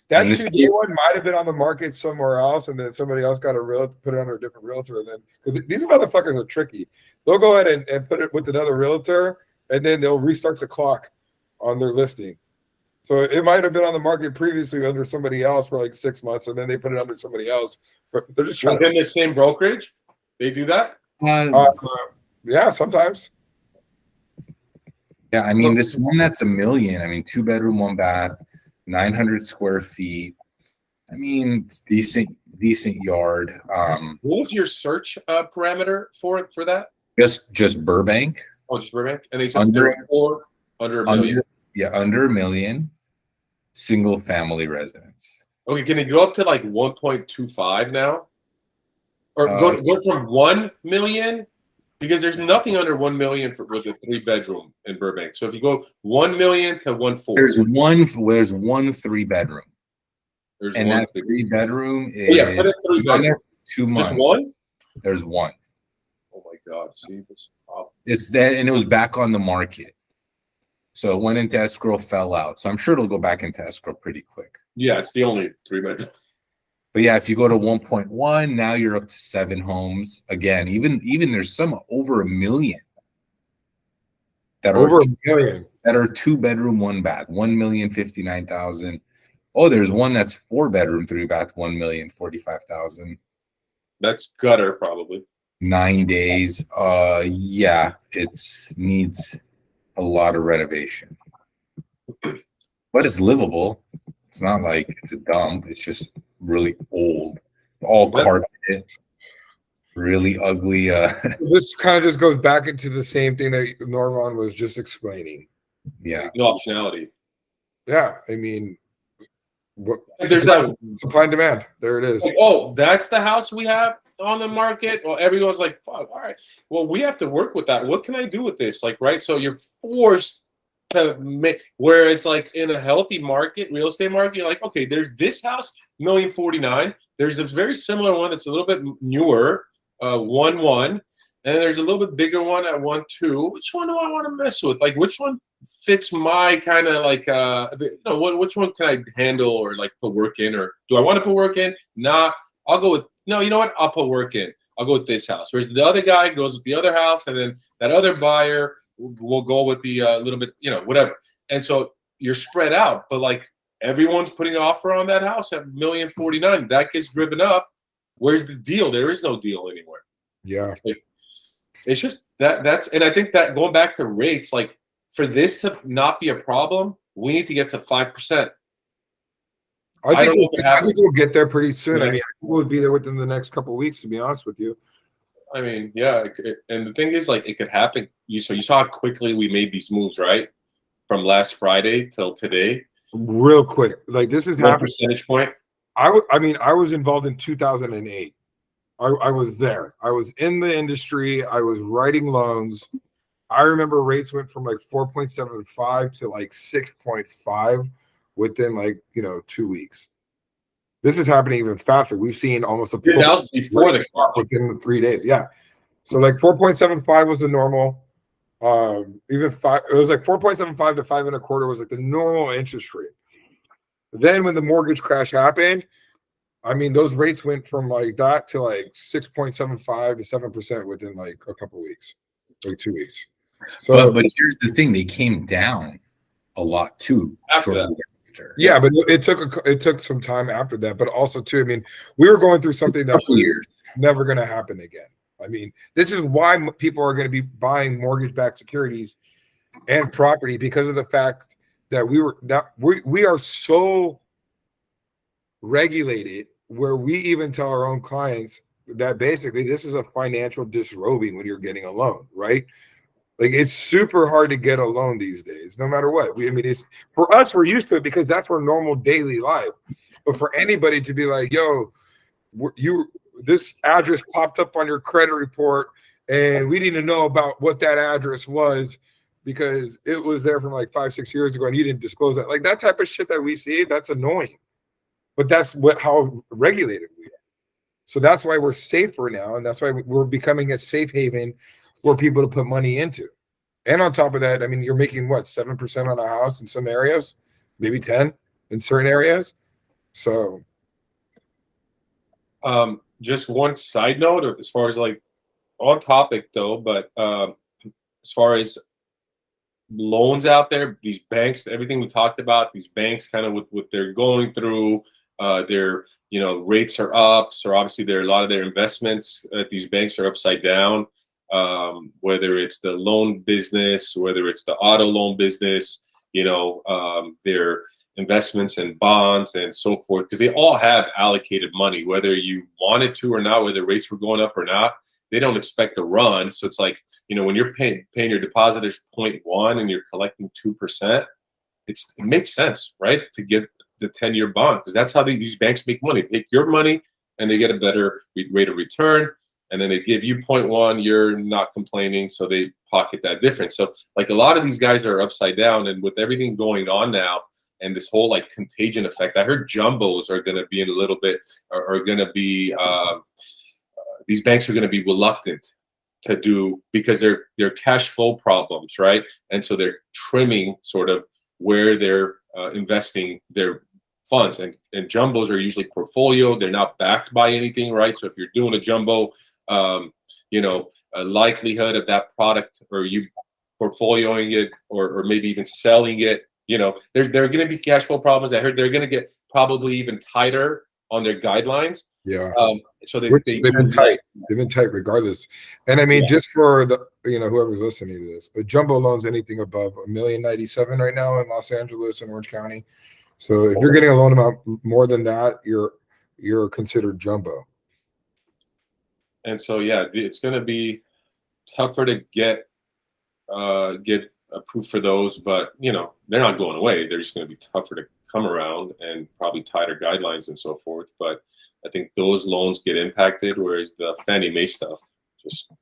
That 2-day one might have been on the market somewhere else, and then somebody else got put it under a different realtor. And then, because these motherfuckers are tricky, they'll go ahead and put it with another realtor, and then they'll restart the clock on their listing. So it might have been on the market previously under somebody else for like 6 months, and then they put it under somebody else. They're just trying within the same brokerage. They do that. Yeah, sometimes. Yeah, I mean, this one that's 1 million. I mean, 2-bedroom, 1 bath, 900 square feet. I mean, it's decent yard. What was your search parameter for that? Just Burbank. Oh, just Burbank, and they said under 1 million. Under 1 million, single family residence. Okay, can it go up to like 1.25 now, or go from 1 million? Because there's nothing under 1 million with a 3-bedroom in Burbank. So if you go 1 million to 1.4, there's one 3-bedroom. And that 3-bedroom is put it 3 bedroom. 2 months. Just one? There's one. Oh my God! See this? It's that, and it was back on the market. So it went into escrow, fell out. So I'm sure it'll go back into escrow pretty quick. Yeah, it's the only 3-bedroom. But yeah, if you go to 1.1, now you're up to 7 homes. Again, even there's some over 1 million. That over 1 million. That are 2-bedroom, 1 bath, 1,059,000. Oh, there's one that's 4-bedroom, 3 bath, 1,045,000. That's gutter probably. 9 days. Yeah, it's needs a lot of renovation. But it's livable. It's not like it's a dump. It's just really old, all carpeted, really ugly. This kind of just goes back into the same thing that Norman was just explaining. Yeah, no optionality. Yeah, I mean, there's that supply and demand. There it is. Like, oh, that's the house we have on the market. Well, everyone's like, "Fuck, all right." Well, we have to work with that. What can I do with this? Like, right? So you're forced to make. Whereas, like in a healthy market, real estate market, you're like, okay, there's this house, 1,049,000. There's a very similar one that's a little bit newer, 1.1, and there's a little bit bigger one at 1.2. Which one do I want to mess with? Like, which one fits my kind of like, which one can I handle or like put work in? Or do I want to put work in? Nah, I'll go with, no, you know what? I'll put work in. I'll go with this house. Whereas the other guy goes with the other house, and then that other buyer will go with the little bit, whatever. And so you're spread out, but like everyone's putting an offer on that house at 1,049,000. That gets driven up. Where's the deal? There is no deal anywhere. Yeah. It's just that's, and I think that going back to rates, like for this to not be a problem, we need to get to 5%. I think we'll get there pretty soon. Yeah. I mean, we'll be there within the next couple of weeks, to be honest with you. I mean, yeah, and the thing is, like, it could happen. You saw how quickly we made these moves, right? From last Friday till today. Real quick. Like, this is 1 percentage point. I was involved in 2008. I was there. I was in the industry. I was writing loans. I remember rates went from like 4.75 to like 6.5 within like, 2 weeks. This is happening even faster. We've seen almost a That was before the car. within the 3 days. Yeah. So like 4.75 was the normal. Even five, it was like 4.75 to 5.25 was like the normal interest rate. Then when the mortgage crash happened, I mean, those rates went from like that to like 6.75 to 7% within like a couple weeks, like 2 weeks. So, but here's the thing: they came down a lot too. After shortly that. after. yeah, but it took some time after that. But also too, I mean, we were going through something that was Years. never going to happen again. I mean, this is why people are going to be buying mortgage-backed securities and property, because of the fact that we are so regulated, where we even tell our own clients that basically this is a financial disrobing when you're getting a loan, right? Like, it's super hard to get a loan these days, no matter what. I mean, it's, for us, we're used to it because that's our normal daily life. But for anybody to be like, yo, this address popped up on your credit report and we need to know about what that address was because it was there from like 5-6 years ago and you didn't disclose that. Like, that type of shit that we see, that's annoying. But that's how regulated we are. So that's why we're safer now, and that's why we're becoming a safe haven for people to put money into. And on top of that, I mean, you're making what, 7% on a house in some areas, maybe 10 in certain areas. So just one side note, as far as like on topic though, but as far as loans out there, these banks, everything we talked about, these banks kind of with what they're going through, their rates are up. So obviously there are a lot of their investments at these banks are upside down. Whether it's the loan business, whether it's the auto loan business, their investments in bonds and so forth, because they all have allocated money, whether you wanted to or not, whether rates were going up or not, they don't expect to run. So it's like, when you're paying your depositors 0.1 and you're collecting 2%, it makes sense, right? To get the 10-year bond, because that's how these banks make money. They take your money and they get a better rate of return. And then they give you 0.1, you're not complaining, so they pocket that difference. So like a lot of these guys are upside down, and with everything going on now and this whole like contagion effect, I heard jumbos are going to be in a little bit, are going to be, these banks are going to be reluctant to do, because they're cash flow problems, right? And so they're trimming sort of where they're investing their funds. And jumbos are usually portfolio. They're not backed by anything, right? So if you're doing a jumbo, a likelihood of that product or you portfolioing it or maybe even selling it, there are going to be cash flow problems. I heard they're going to get probably even tighter on their guidelines. yeah. So they've been tight. They've been tight regardless. And I mean, just for the whoever's listening to this, a jumbo loan's anything above $1,097,000 right now in Los Angeles and Orange County. So if you're getting a loan amount more than that, you're considered jumbo. And so yeah, it's going to be tougher to get approved for those, but they're not going away. They're just going to be tougher to come around and probably tighter guidelines and so forth. But I think those loans get impacted, whereas the Fannie Mae stuff just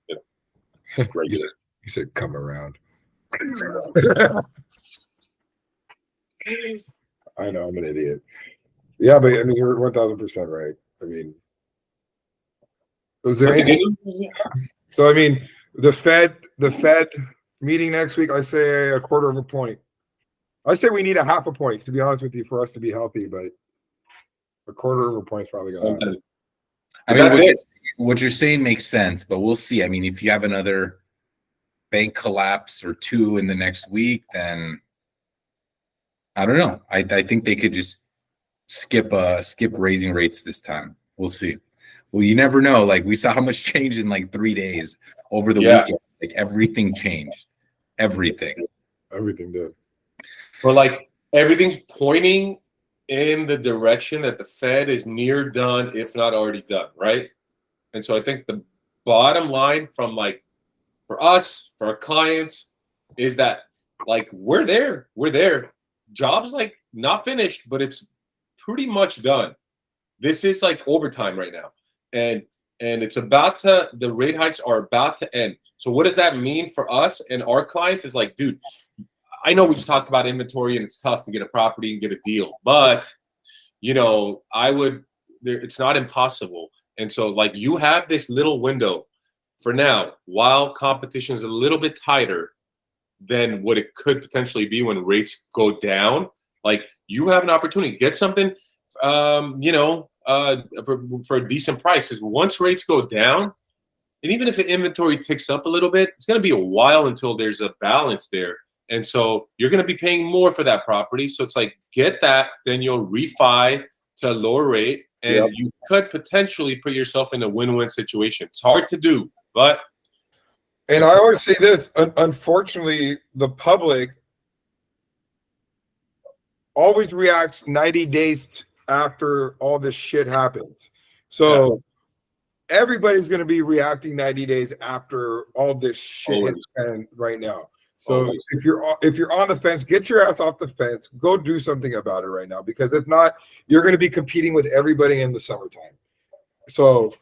regular. You said come around. I know, I'm an idiot. Yeah, but I mean, you're 1,000% right. I mean, was there anything? So I mean, the Fed meeting next week, I say 1/4 point. I say we need 1/2 point, to be honest with you, for us to be healthy, but 1/4 point is probably gonna happen. I mean, what you're saying makes sense, but we'll see. I mean, if you have another bank collapse or two in the next week, then I don't know. I think they could just skip raising rates this time. We'll see. Well, you never know. Like, we saw how much changed in like 3 days over the weekend. Like, everything changed. Everything did. But like, everything's pointing in the direction that the Fed is near done, if not already done, right? And so I think the bottom line from like, for us, for our clients, is that like, we're there. Jobs like not finished, but it's pretty much done. This is like overtime right now. And and the rate hikes are about to end. So what does that mean for us and our clients? Is like, dude, I know we just talked about inventory and it's tough to get a property and get a deal, but it's not impossible. And so like you have this little window for now, while competition is a little bit tighter than what it could potentially be when rates go down. Like you have an opportunity, get something, for a decent price. Because once rates go down, and even if the inventory ticks up a little bit, it's going to be a while until there's a balance there. And so you're going to be paying more for that property. So it's like, get that, then you'll refi to a lower rate, and you could potentially put yourself in a win-win situation. It's hard to do, but. And I always say this, unfortunately, the public always reacts 90 days after all this shit happens. So everybody's going to be reacting 90 days after all this shit right now. So if you're on the fence, get your ass off the fence. Go do something about it right now, because if not, you're going to be competing with everybody in the summertime. So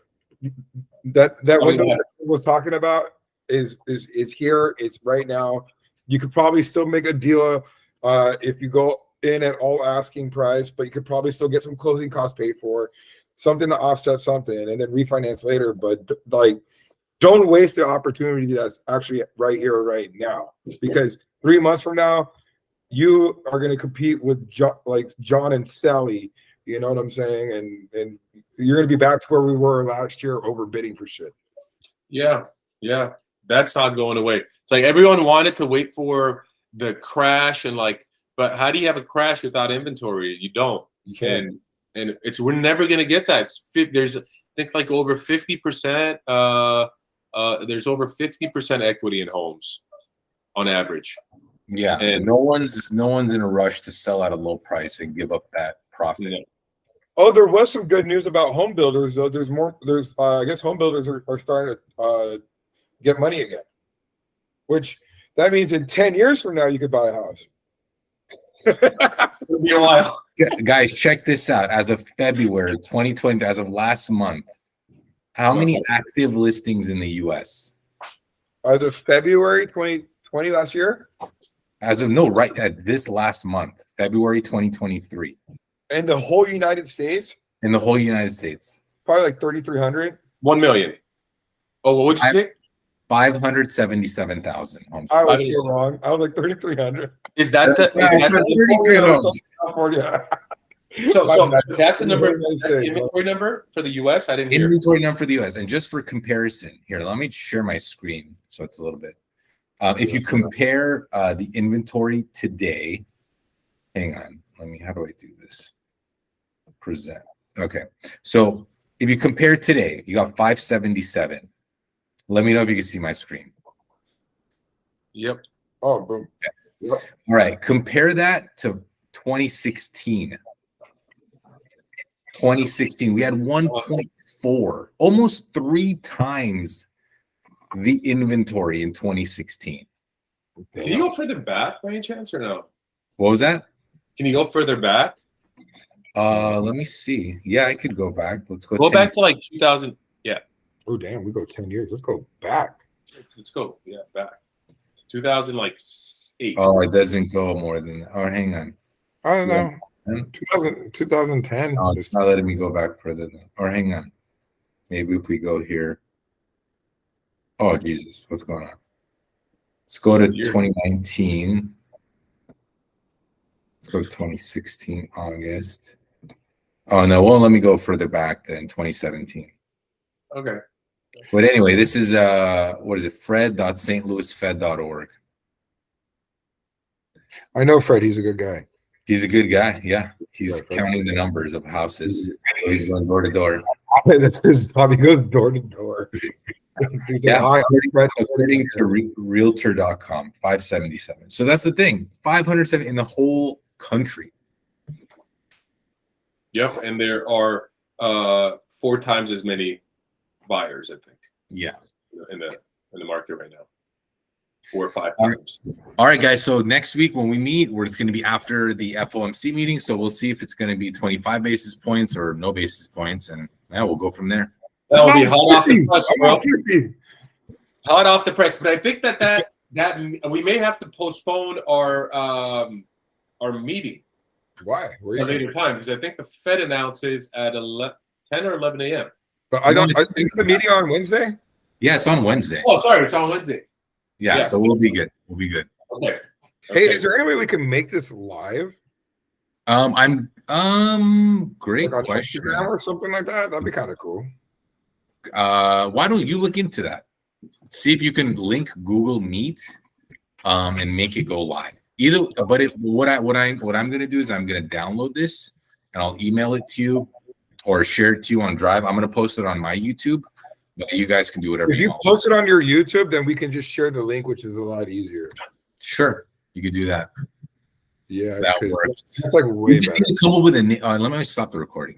that window that I was talking about is here. It's right now. You could probably still make a deal if you go in at all asking price, but you could probably still get some closing costs paid for, something to offset something, and then refinance later. But like, don't waste the opportunity that's actually right here, right now, because 3 months from now, you are going to compete with John and Sally. You know what I'm saying? And you're going to be back to where we were last year, overbidding for shit. Yeah. That's not going away. It's like everyone wanted to wait for the crash, and like, but how do you have a crash without inventory? You don't. You can. And we're never going to get that. There's, I think, like over 50%. There's over 50% equity in homes on average. Yeah, and no one's in a rush to sell at a low price and give up that profit. Yeah. Oh, there was some good news about home builders, though. I guess home builders are starting to get money again, which that means in 10 years from now you could buy a house. It'll be a while. Guys, check this out. As of February 2020, as of last month, how many active listings in the U.S.? As of February 2020 last year? Right at this last month, February 2023. In the whole United States? In the whole United States. Probably like 3,300. 1 million. Oh, what would you say? 577,000 homes. I was so wrong. I was like 3,300. Is that the 33 homes? California. So that's the number. That's the inventory number for the U.S. I didn't hear. Inventory number for the U.S. And just for comparison, here, let me share my screen so it's a little bit. If you compare the inventory today, hang on. How do I do this? Present. Okay. So if you compare today, you got 577. Let me know if you can see my screen. Yep. Oh, boom. Okay. Yep. All right. Compare that to 2016. 2016, we had 1.4, almost 3 times the inventory in 2016. Can you go further back by any chance or no? What was that? Can you go further back? Let me see. Yeah, I could go back. Let's go. Go back to like 2000. Yeah. Oh, damn. We go 10 years. Let's go back. Let's go. Yeah, back. 2008. Oh, it doesn't go more than that. Oh, hang on. I don't know. 2010. No, it's not letting me go back further than. Or hang on. Maybe if we go here. Oh, Jesus. What's going on? Let's go to 2019. Let's go to 2016, August. Oh, no. Won't let me go further back than 2017. Okay. But anyway, this is what is it? Fred.stlouisfed.org. I know Fred. He's a good guy. He's a good guy. Yeah. He's counting the numbers of houses. So he's going door to door. That's his job. He goes door to door. Yeah, according to realtor.com, 577. So that's the thing. 507 in the whole country. Yep. And there are 4 times as many buyers, I think. Yeah. In the market right now. 4 or 5 times. All right, guys. So next week when we meet, it's going to be after the FOMC meeting. So we'll see if it's going to be 25 basis points or no basis points. And yeah, we'll go from there. That will be hot off the press, I'm bro. on 50. Hot off the press. But I think that we may have to postpone our meeting Why? Where at a you later time because I think the Fed announces at 10 or 11 a.m. But is the meeting on Wednesday? Yeah, it's on Wednesday. Oh, sorry, it's on Wednesday. Yeah, yeah. so we'll be good. We'll be good. Okay. Hey, is there any way we can make this live? I'm great Like on question. Instagram or something like that? That'd be kind of cool. Why don't you look into that? See if you can link Google Meet and make it go live. What I'm gonna do is I'm gonna download this and I'll email it to you or share it to you on Drive. I'm gonna post it on my YouTube, but you guys can do whatever If you you want. post it on your YouTube, then we can just share the link, which is a lot easier. Sure, you could do that. Yeah, That 'cause works. that's like We way just better. need to come up with a let me stop the recording.